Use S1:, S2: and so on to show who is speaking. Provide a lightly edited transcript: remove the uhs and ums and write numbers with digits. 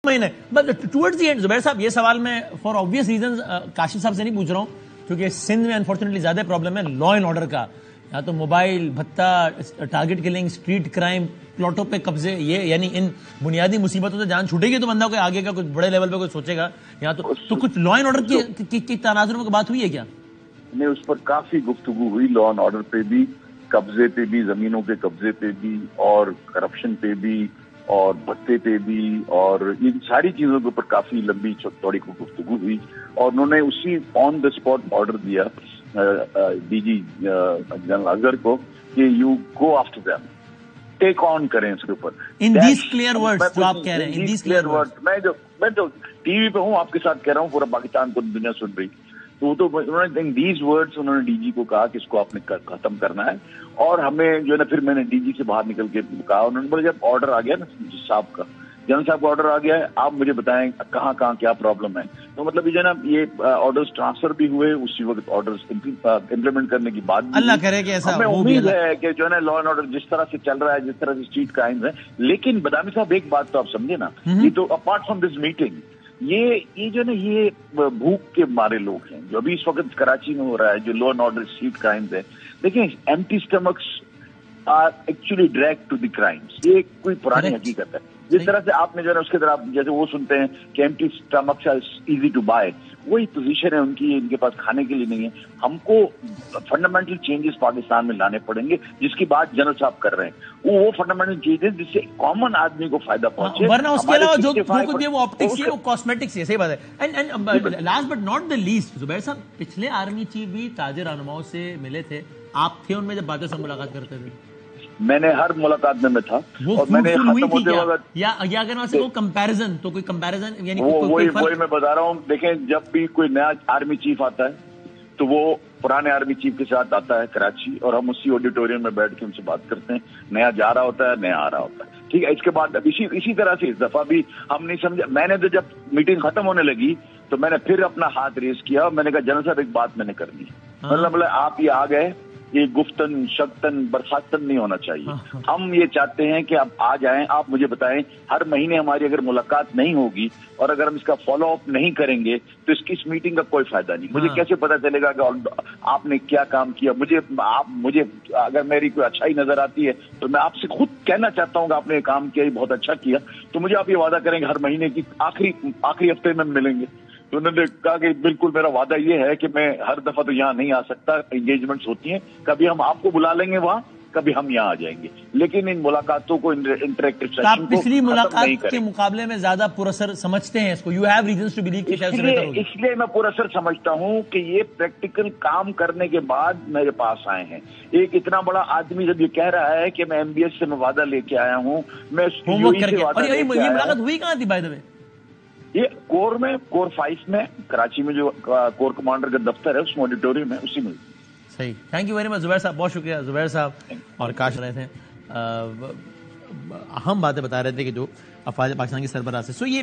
S1: مہینے towards the end زبیر صاحب یہ سوال میں فار آبویس ریزنز کاشف صاحب سے نہیں پوچھ رہا ہوں کیونکہ سندھ میں انفارچونیٹلی زیادہ پرابلم ہے لا اینڈ آرڈر کا, یا تو موبائل بھتہ, ٹارگٹ کلنگ, اسٹریٹ کرائم, پلاٹوں پہ قبضے, یہ یعنی ان بنیادی مصیبتوں سے جان چھوٹے گی تو بندہ کوئی آگے کا کچھ بڑے لیول پہ کوئی سوچے گا. یا تو کچھ لا اینڈ آرڈر کی تناظروں کی بات ہوئی ہے کیا؟
S2: نہیں, اس پر کافی گفتگو ہوئی, لا اینڈ آرڈر پہ بھی, قبضے پہ بھی, زمینوں کے قبضے پہ بھی, اور کرپشن پہ بھی, اور بھتے پہ بھی, اور ان ساری چیزوں کے اوپر کافی لمبی چوڑی کو گفتگو ہوئی. اور انہوں نے اسی آن دا اسپاٹ آرڈر دیا ڈی جی جنرل اظہر کو کہ یو گو آفٹر دیم, ٹیک آن کریں اس کے اوپر.
S1: ان دیز کلیئر ورڈز جو آپ کہہ رہے ہیں, ان دیز کلیئر ورڈز,
S2: میں جو ٹی وی پہ ہوں آپ کے ساتھ کہہ رہا ہوں, پورا پاکستان کو دنیا سن رہی, تو انہوں نے ان دیز ورڈز انہوں نے ڈی جی کو کہا کہ اس کو آپ نے ختم کرنا ہے. اور ہمیں جو ہے نا, پھر میں نے ڈی جی سے باہر نکل کے کہا, انہوں نے بولا جب آرڈر آ گیا نا صاحب کا, جنرل صاحب کا آرڈر آ گیا ہے, آپ مجھے بتائیں کہاں کہاں کیا پرابلم ہے. تو مطلب یہ جو ہے نا, یہ آرڈرز ٹرانسفر بھی ہوئے, اسی وقت آرڈرز امپلیمنٹ کرنے کی بات بھی,
S1: اللہ کرے کہ ایسا
S2: ہمیں امید ہے کہ جو ہے نا لا اینڈ آرڈر جس طرح سے چل رہا ہے, جس طرح سے اسٹریٹ کرائمز ہے. لیکن بدامی صاحب ایک بات تو آپ سمجھے نا, یہ تو اپارٹ فرام دس میٹنگ, یہ جو ہے نا, یہ بھوک کے مارے لوگ ہیں جو ابھی اس وقت کراچی میں ہو رہا ہے, جو law and order street crimes ہے. دیکھیں, empty stomachs are actually drag to the crimes, یہ کوئی پرانی حقیقت ہے. جس طرح سے آپ نے جو ہے نا اس کے طرح جیسے وہ سنتے ہیں کہ empty stomachs are easy to buy, وہی پوزیشن ہے ان کی, ان کے پاس کھانے کے لیے نہیں ہے. ہم کو فنڈامنٹل چینجز پاکستان میں لانے پڑیں گے, جس کی بات جنرل صاحب کر رہے ہیں. وہ فنڈامنٹل چینجز جس سے کامن آدمی کو فائدہ پہنچے,
S1: ورنہ اس کے علاوہ جو کچھ ہے وہ آپٹکس ہے, وہ کاسمیٹکس ہے. صحیح بات ہے. And last but not the least, Zubair صاحب پچھلے آرمی چیف بھی تاج رہنماؤں سے ملے تھے, آپ تھے ان میں جب باتوں سے ملاقات کرتے تھے؟
S2: میں نے ہر ملاقات میں تھا, اور میں نے ختم ہوتے وقت
S1: یا اگر میں سے کمپیریزن, تو کوئی کمپیریزن یعنی
S2: وہی میں بتا رہا ہوں. دیکھیں, جب بھی کوئی نیا آرمی چیف آتا ہے تو وہ پرانے آرمی چیف کے ساتھ آتا ہے کراچی, اور ہم اسی آڈیٹوریم میں بیٹھ کے ان سے بات کرتے ہیں. نیا جا رہا ہوتا ہے, نیا آ رہا ہوتا ہے, ٹھیک ہے. اس کے بعد اسی طرح سے اس دفعہ بھی ہم نہیں سمجھا. میں نے تو جب میٹنگ ختم ہونے لگی تو میں نے پھر اپنا ہاتھ ریز کیا, اور میں نے کہا جنرل صاحب ایک بات میں نے کرنی ہے. مطلب آپ یہ آ گئے, یہ گفتن شکتن برخاستن نہیں ہونا چاہیے. ہم یہ چاہتے ہیں کہ آپ آ جائیں, آپ مجھے بتائیں ہر مہینے ہماری اگر ملاقات نہیں ہوگی اور اگر ہم اس کا فالو اپ نہیں کریں گے تو اس کی اس میٹنگ کا کوئی فائدہ نہیں. مجھے کیسے پتا چلے گا کہ آپ نے کیا کام کیا؟ مجھے اگر میری کوئی اچھائی نظر آتی ہے تو میں آپ سے خود کہنا چاہتا ہوں کہ آپ نے یہ کام کیا, بہت اچھا کیا. تو مجھے آپ یہ وعدہ کریں گے ہر مہینے کی آخری ہفتے میں ملیں گے. تو انہوں نے کہا کہ بالکل میرا وعدہ یہ ہے کہ میں ہر دفعہ تو یہاں نہیں آ سکتا, انگیجمنٹس ہوتی ہیں, کبھی ہم آپ کو بلا لیں گے وہاں, کبھی ہم یہاں آ جائیں گے, لیکن ان ملاقاتوں کو انٹریکٹیو سیشن کو
S1: پچھلی ملاقات کے مقابلے میں زیادہ پراثر سمجھتے ہیں اس کو؟ You have reasons to believe کہ شاید
S2: اس لیے میں پراثر سمجھتا ہوں کہ یہ پریکٹیکل کام کرنے کے بعد میرے پاس آئے ہیں. ایک اتنا بڑا آدمی جب یہ کہہ رہا ہے کہ میں ایم بی ایس سے میں وعدہ لے کے آیا ہوں, میں
S1: یہ ملاقات ہوئی کہاں تھی بائی دا وے؟
S2: یہ کور 5 میں کراچی میں جو کور کمانڈر کا دفتر ہے, اس میں آڈیٹوریم ہے, اسی میں.
S1: صحیح, تھینک یو ویری مچ زبیر صاحب, بہت شکریہ. زبیر صاحب اور کاش رہے تھے, اہم باتیں بتا رہے تھے کہ جو افواج پاکستان کی سربراہ سے. سو یہ